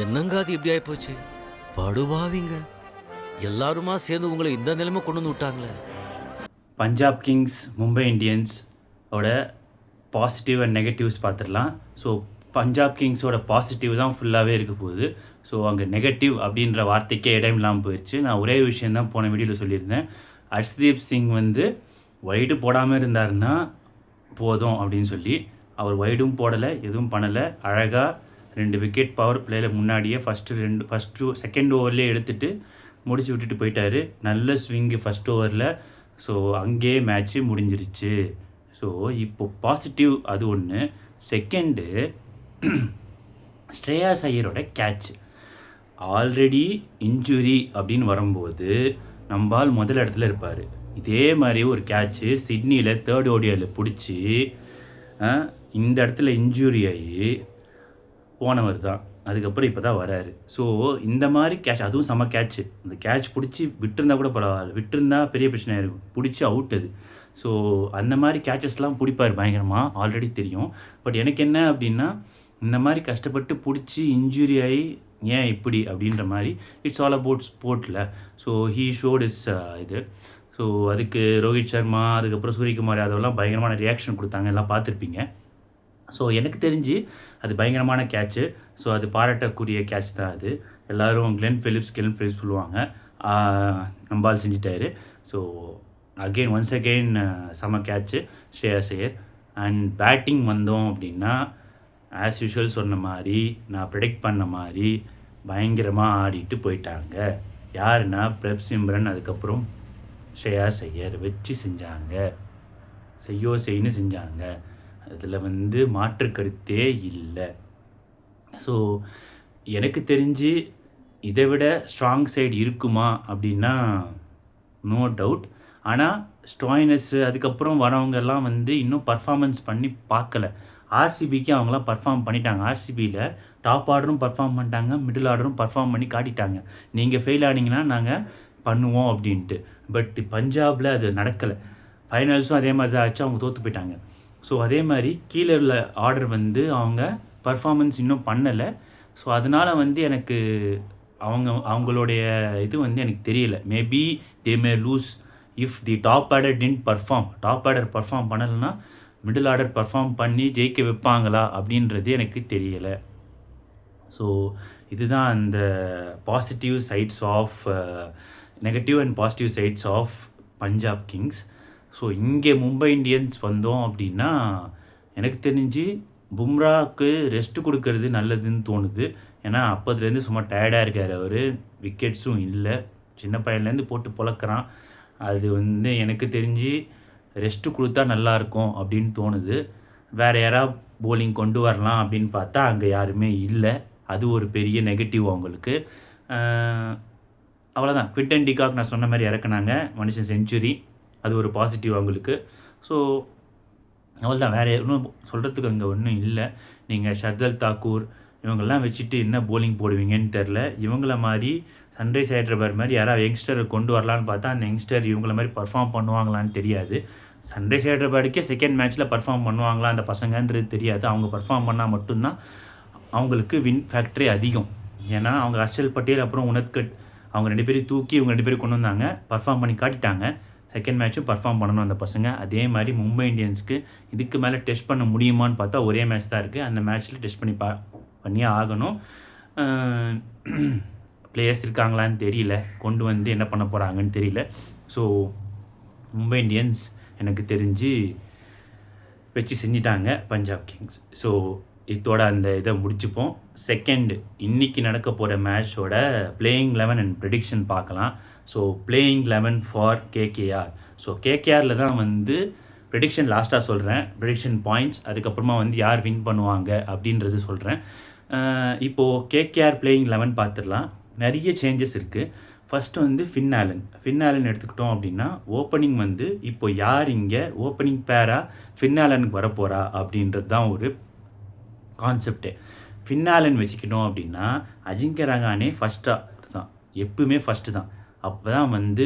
என்னங்க அது இப்படி ஆயிப்போச்சு? படுபாவிங்க எல்லாருமா சேர்ந்து உங்களை இந்த நிலைமை கொண்டு வந்து விட்டாங்களே. பஞ்சாப் கிங்ஸ் மும்பை இந்தியன்ஸ் ஓட பாசிட்டிவ் அண்ட் நெகட்டிவ்ஸ் பார்த்துடலாம். ஸோ பஞ்சாப் கிங்ஸோட பாசிட்டிவ் தான் ஃபுல்லாகவே இருக்க போகுது. ஸோ அங்கே நெகட்டிவ் அப்படின்ற வார்த்தைக்கே இடம் இல்லாமல் போயிடுச்சு. நான் ஒரே விஷயம் தான் போன வீடியோவில் சொல்லியிருந்தேன். ஹர்ஷ்தீப் சிங் வந்து வைடு போடாமல் இருந்தாருன்னா போதும் அப்படின்னு சொல்லி, அவர் வைடும் போடலை, எதுவும் பண்ணலை. அழகாக 2 விக்கெட் பவர் பிளேயில் முன்னாடியே ஃபஸ்ட்டு செகண்ட் ஓவர்லேயே எடுத்துகிட்டு முடிச்சு விட்டுட்டு போயிட்டார். நல்ல ஸ்விங்கு ஃபஸ்ட் ஓவரில். ஸோ அங்கேயே மேட்ச்சு முடிஞ்சிருச்சு. ஸோ இப்போ பாசிட்டிவ் அது ஒன்று. செகண்டு, ஸ்ரேயாஸ் ஐயரோட கேட்ச் ஆல்ரெடி இன்ஜுரி அப்படின்னு வரும்போது நம்பால் முதல் இடத்துல இருப்பார். இதே மாதிரி ஒரு கேட்ச்சு சிட்னியில் 3rd ODIயில் பிடிச்சி இந்த இடத்துல இன்ஜுரி ஆகி போனவர் தான். அதுக்கப்புறம் இப்போ தான் வராரு. ஸோ இந்த மாதிரி கேட்ச், அதுவும் செம்ம கேட்ச்சு. அந்த கேட்ச் பிடிச்சி விட்டுருந்தா கூட பரவாயில்ல, விட்டுருந்தா பெரிய பிரச்சனையாக இருக்கும். பிடிச்சி அவுட் அது. ஸோ அந்த மாதிரி கேட்சஸ்லாம் பிடிப்பார் பயங்கரமாக, ஆல்ரெடி தெரியும். பட் எனக்கு என்ன அப்படின்னா, இந்த மாதிரி கஷ்டப்பட்டு பிடிச்சி இன்ஜுரி ஆகி ஏன் இப்படி அப்படின்ற மாதிரி, இட்ஸ் ஆல் அபவுட் ஸ்போர்ட்டில். ஸோ ஹீ ஷோட் இஸ் இது. ஸோ அதுக்கு ரோஹித் சர்மா, அதுக்கப்புறம் சூரியகுமார் யாதவ்லாம் பயங்கரமான ரியாக்ஷன் கொடுத்தாங்க, எல்லாம் பார்த்துருப்பீங்க. ஸோ எனக்கு தெரிஞ்சு அது பயங்கரமான கேட்ச்சு. ஸோ அது பாராட்டக்கூடிய கேட்ச் தான் அது. எல்லோரும் கிளென் ஃபிலிப்ஸ் சொல்லுவாங்க. நம்பால் செஞ்சிட்டாரு. ஸோ ஒன்ஸ் அகெயின் செம catch Shreyas Iyer. And batting வந்தோம் அப்படின்னா, ஆஸ் யூஷுவல் சொன்ன மாதிரி, நான் ப்ரெடிக்ட் பண்ண மாதிரி பயங்கரமாக ஆடிட்டு போயிட்டாங்க. யாருன்னா பிரப் சிம்ரன், அதுக்கப்புறம் ஸ்ரேயாஸ் ஐயர் வச்சு செஞ்சாங்க. செய்யுன்னு செஞ்சாங்க. அதில் வந்து மாற்று கருத்தே இல்லை. ஸோ எனக்கு தெரிஞ்சு இதை விட ஸ்ட்ராங் சைடு இருக்குமா அப்படின்னா நோ டவுட். ஆனால் ஸ்டாய்னஸ்ஸு அதுக்கப்புறம் வரவங்கெல்லாம் வந்து இன்னும் பர்ஃபார்மன்ஸ் பண்ணி பார்க்கல. ஆர்சிபிக்கு அவங்களாம் பர்ஃபார்ம் பண்ணிட்டாங்க. ஆர்சிபியில் டாப் ஆர்டரும் பர்ஃபார்ம் பண்ணிட்டாங்க, மிடில் ஆர்டரும் பர்ஃபார்ம் பண்ணி காட்டிட்டாங்க. நீங்கள் ஃபெயில் ஆனீங்கன்னா நாங்கள் பண்ணுவோம் அப்படின்ட்டு. பட் பஞ்சாபில் அது நடக்கலை. ஃபைனல்ஸும் அதே மாதிரி தான் ஆச்சு, அவங்க தோற்று போயிட்டாங்க. ஸோ அதே மாதிரி கீழே உள்ள ஆர்டர் வந்து அவங்க பர்ஃபார்மன்ஸ் இன்னும் பண்ணலை. ஸோ அதனால் வந்து எனக்கு அவங்களுடைய இது வந்து எனக்கு தெரியலை. Maybe they may lose if the top order didn't perform. Top order perform பண்ணலைன்னா மிடில் ஆர்டர் பர்ஃபார்ம் பண்ணி ஜெயிக்க வைப்பாங்களா அப்படின்றது எனக்கு தெரியலை. ஸோ இதுதான் அந்த positive sides of negative and positive sides of Punjab Kings. So இங்கே மும்பை இந்தியன்ஸ் வந்தோம் அப்படின்னா, எனக்கு தெரிஞ்சு பும்ராவுக்கு ரெஸ்ட்டு கொடுக்கறது நல்லதுன்னு தோணுது. ஏன்னா அப்போதுலேருந்து சும்மா டயர்டாக இருக்கார் அவர். விக்கெட்ஸும் இல்லை, சின்ன பையன்லேருந்து போட்டு பொழக்கிறான். அது வந்து எனக்கு தெரிஞ்சு ரெஸ்ட்டு கொடுத்தா நல்லாயிருக்கும் அப்படின்னு தோணுது. வேறு யாராவது போலிங் கொண்டு வரலாம் அப்படின்னு பார்த்தா அங்கே யாருமே இல்லை. அது ஒரு பெரிய நெகட்டிவ் அவங்களுக்கு. அவ்வளோதான். குவிண்டன் டிகாக் நான் சொன்ன மாதிரி இறக்குனாங்க, மனுஷன் செஞ்சுரி. அது ஒரு பாசிட்டிவ் அவங்களுக்கு. ஸோ அவ்வளோதான். வேறு இன்னும் சொல்கிறதுக்கு அங்கே ஒன்றும் இல்லை. நீங்கள் ஷர்தல் தாக்கூர் இவங்கெல்லாம் வச்சுட்டு என்ன போலிங் போடுவீங்கன்னு தெரில. இவங்கள மாதிரி சன்ரைஸ் ஹைதராபாத் மாதிரி யாராவது யங்ஸ்டரை கொண்டு வரலான்னு பார்த்தா அந்த யங்ஸ்டர் இவங்கள மாதிரி பர்ஃபார்ம் பண்ணுவாங்களான்னு தெரியாது. சன்ரைஸ் ஹைதராபாத்துக்கே செகண்ட் மேட்ச்சில் பர்ஃபார்ம் பண்ணுவாங்களா அந்த பசங்கன்றது தெரியாது. அவங்க பர்ஃபார்ம் பண்ணால் மட்டும்தான் அவங்களுக்கு வின் ஃபேக்டரி அதிகம். ஏன்னா அவங்க ஹர்ஷல் பட்டேல் அப்புறம் உனத்கட் அவங்க 2 பேரையும் தூக்கி இவங்க 2 பேரும் கொண்டு வந்தாங்க, பர்ஃபார்ம் பண்ணி காட்டிட்டாங்க. செகண்ட் மேட்ச்சும் பர்ஃபார்ம் பண்ணணும் அந்த பசங்க. அதே மாதிரி மும்பை இந்தியன்ஸ்க்கு இதுக்கு மேலே டெஸ்ட் பண்ண முடியுமான்னு பார்த்தா ஒரே மேட்ச் தான் இருக்குது. அந்த மேட்ச்சில் டெஸ்ட் பண்ணியே ஆகணும். பிளேயர்ஸ் இருக்காங்களான்னு தெரியல, கொண்டு வந்து என்ன பண்ண போகிறாங்கன்னு தெரியல. ஸோ மும்பை இந்தியன்ஸ் எனக்கு தெரிஞ்சு வச்சு செஞ்சிட்டாங்க பஞ்சாப் கிங்ஸ். ஸோ இதோட அந்த இதை முடிச்சுப்போம். செகண்ட், இன்றைக்கி நடக்க போகிற மேட்சோட பிளேயிங் 11 அண்ட் ப்ரெடிக்ஷன் பார்க்கலாம். So playing 11 for KKR. So கேகேஆரில் தான் வந்து ப்ரெடிக்ஷன் லாஸ்ட்டாக சொல்கிறேன், ப்ரெடிக்ஷன் பாயிண்ட்ஸ், அதுக்கப்புறமா வந்து யார் வின் பண்ணுவாங்க அப்படின்றது சொல்கிறேன். இப்போது கேகேஆர் பிளேயிங் 11 பார்த்துடலாம். நிறைய சேஞ்சஸ் இருக்குது. ஃபஸ்ட்டு வந்து ஃபின் ஆலன் எடுத்துக்கிட்டோம் அப்படின்னா, ஓப்பனிங் வந்து இப்போ யார் இங்கே ஓப்பனிங் பேராக ஃபின் ஆலனுக்கு வரப்போகிறா அப்படின்றது தான் ஒரு கான்செப்டே. ஃபின் ஆலன் வச்சுக்கிட்டோம் அப்படின்னா அஜிங்க ரஹானே ஃபஸ்ட்டாக தான், எப்பவுமே ஃபஸ்ட்டு தான். அப்போ தான் வந்து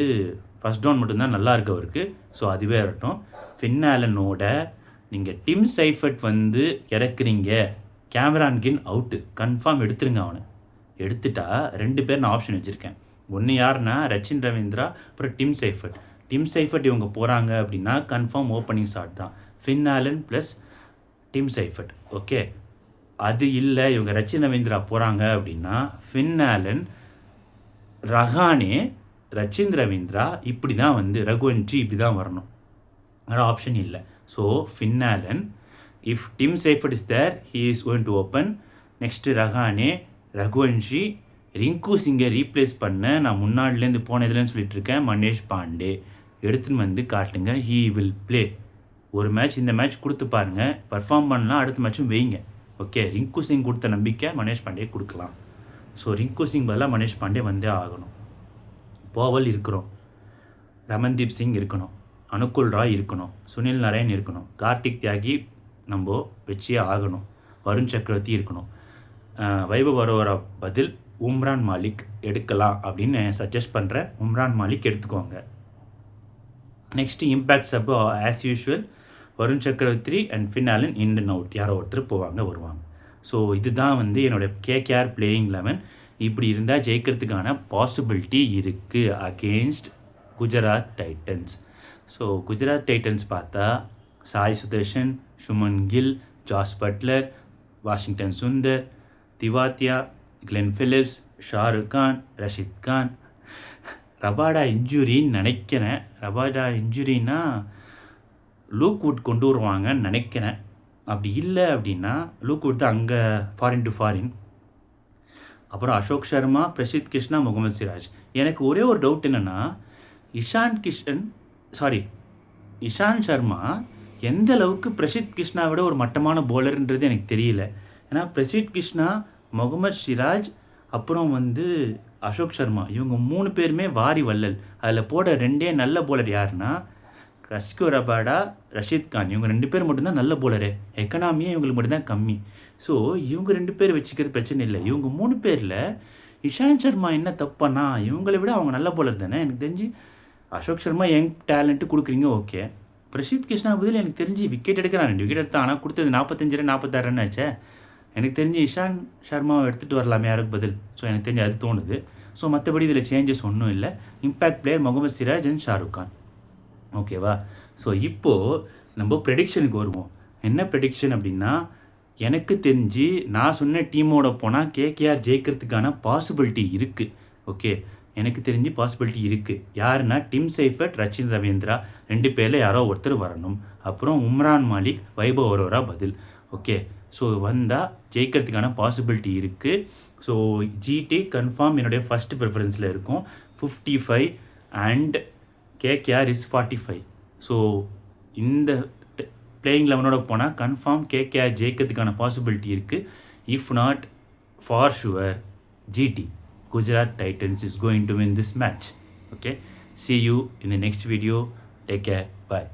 ஃபஸ்ட் டவுன் மட்டும்தான் நல்லா இருக்கு அவருக்கு. ஸோ அதுவே இருக்கட்டும். ஃபின் ஆலனோட நீங்கள் டிம் சைஃபர்ட் வந்து இறக்குறீங்க, கேமரான் கின் அவுட்டு, கன்ஃபார்ம் எடுத்துருங்க அவனை. எடுத்துட்டா 2 பேர் நான் ஆப்ஷன் வச்சுருக்கேன். ஒன்று யாருன்னா ரச்சின் ரவீந்திரா, அப்புறம் டிம் சைஃபர்ட். டிம் சைஃபர்ட் இவங்க போகிறாங்க அப்படின்னா கன்ஃபார்ம் ஓப்பனிங் ஷாட் தான். Finn Allen plus dim Seifert. Okay, அது இல்லை இவங்க ரச்சின் ரவீந்திரா போகிறாங்க அப்படின்னா ஃபின் ஆலன், ரஹானே, ரச்சின் ரவீந்திரா இப்படி தான் வந்து ரகுவன்ஷி இப்படி தான் வரணும். வேறு ஆப்ஷன் இல்லை. So Finn Allen, if Tim Seifert is there he is going to open. Next Rahane, Raghuvanshi, Rinku சிங்கை ரீப்ளேஸ் பண்ண நான் முன்னாடிலேருந்து போனதுலன்னு சொல்லிட்டு இருக்கேன் மனேஷ் பாண்டே எடுத்துன்னு வந்து காட்டுங்க. He will play. ஒரு மேட்ச் இந்த மேட்ச் கொடுத்து பாருங்கள், பர்ஃபார்ம் பண்ணலாம், அடுத்த மேட்சும் வைங்க. ஓகே, ரிங்கு சிங் கொடுத்த நம்பிக்கை மனேஷ் பாண்டே கொடுக்கலாம். ஸோ ரிங்கு சிங் பதிலாக மனேஷ் பாண்டே வந்தே ஆகணும். போவல் இருக்கிறோம், ரமன்தீப் சிங் இருக்கணும், அனுகுல் ராய் இருக்கணும், சுனில் நாராயண் இருக்கணும், கார்த்திக் தியாகி நம்ம வச்சே ஆகணும், வருண் சக்கரவர்த்தி இருக்கணும். வைபவ் அரோரா பதில் உம்ரான் மாலிக் எடுக்கலாம் அப்படின்னு சஜஸ்ட் பண்ணுறேன். உம்ரான் மாலிக் எடுத்துக்கோங்க. Next impact sub as usual Varun Chakravarthy and Finn Allen in and out யாரோ ஒருத்தர் வருவாங்க. ஸோ இதுதான் வந்து என்னோடய கேகேஆர் பிளேயிங் 11. இப்படி இருந்தால் ஜெயிக்கிறதுக்கான பாசிபிலிட்டி இருக்குது against Gujarat Titans. So Gujarat Titans பார்த்தா Sai Sudharsan, Shubman Gill, Jos Buttler, Washington Sundar, Tewatia, Glenn Phillips, Shahrukh Khan, Rashid Khan. Rabada இன்ஜுரின்னு நினைக்கிறேன். ரபாடா இன்ஜுரின்னா லூக்வுட் கொண்டு வருவாங்கன்னு நினைக்கிறேன். அப்படி இல்லை அப்படின்னா லூக்வுட் தான் அங்கே ஃபாரின் டு ஃபாரின். அப்புறம் அசோக் சர்மா, பிரசித் கிருஷ்ணா, முகமது சிராஜ். எனக்கு ஒரே ஒரு டவுட் என்னென்னா இஷாந்த் சர்மா எந்த அளவுக்கு பிரசித் கிருஷ்ணா விட ஒரு மட்டமான போலர்ன்றது எனக்கு தெரியல. ஏன்னா பிரசித் கிருஷ்ணா, முகமது சிராஜ், அப்புறம் வந்து அசோக் சர்மா இவங்க 3 பேருமே வாரி வள்ளல். அதில் போட 2 நல்ல போலர் யாருன்னா ரஸ்கோ ரபாடா, ரஷித் கான். இவங்க 2 பேர் மட்டும்தான் நல்ல போலரு. எக்கனாமியே இவங்களுக்கு மட்டும்தான் கம்மி. ஸோ இவங்க 2 பேர் வச்சுக்கிறது பிரச்சனை இல்லை. இவங்க 3 பேரில் இஷாந்த் சர்மா என்ன தப்பானா இவங்களை விட அவங்க நல்ல போலர் தானே. எனக்கு தெரிஞ்சு அசோக் சர்மா யங் டேலண்ட்டு கொடுக்குறீங்க, ஓகே. பிரசித் கிருஷ்ணா பதில் எனக்கு தெரிஞ்சு விக்கெட் எடுக்கிறான், 2 விக்கெட் எடுத்தான். ஆனால் கொடுத்தது 45 ரன் 46 ரன் ஆச்சே. எனக்கு தெரிஞ்சு இஷாந்த் சர்மாவை எடுத்துகிட்டு வரலாமே யாருக்கு பதில். ஸோ எனக்கு தெரிஞ்சு அது தோணுது. ஸோ மற்றபடி இதில் சேஞ்சஸ் ஒன்றும் இல்லை. Impact player Mohammed Siraj and Shahrukh Khan. ஓகேவா? ஸோ இப்போது நம்ம ப்ரெடிக்ஷனுக்கு வருவோம். என்ன ப்ரெடிக்ஷன் அப்படின்னா, எனக்கு தெரிஞ்சு நான் சொன்ன டீமோட போனால் கேகேஆர் ஜெயிக்கிறதுக்கான பாசிபிலிட்டி இருக்குது. ஓகே, எனக்கு தெரிஞ்சு பாசிபிலிட்டி இருக்குது. யாருன்னா டிம் சைஃபர்ட், ரச்சின் ரவீந்திரா 2 பேரில் யாரோ ஒருத்தர் வரணும். அப்புறம் உம்ரான் மாலிக், வைபவ் அரோரா பதில். ஓகே, ஸோ வந்தால் ஜெயிக்கிறதுக்கான பாசிபிலிட்டி இருக்குது. ஸோ ஜிடி கன்ஃபார்ம் என்னுடைய ஃபஸ்ட் ப்ரிஃபரன்ஸில் இருக்கும் 55 அண்ட் கேகேஆர் இஸ் 45. ஸோ இந்த பிளேயிங் 11ஓட போனால் கன்ஃபார்ம் கேகேஆர் ஜெயிக்கிறதுக்கான பாசிபிலிட்டி இருக்குது. If not, for sure GT Gujarat Titans is going to win this match. Okay, see you in the next video. Take care. Bye.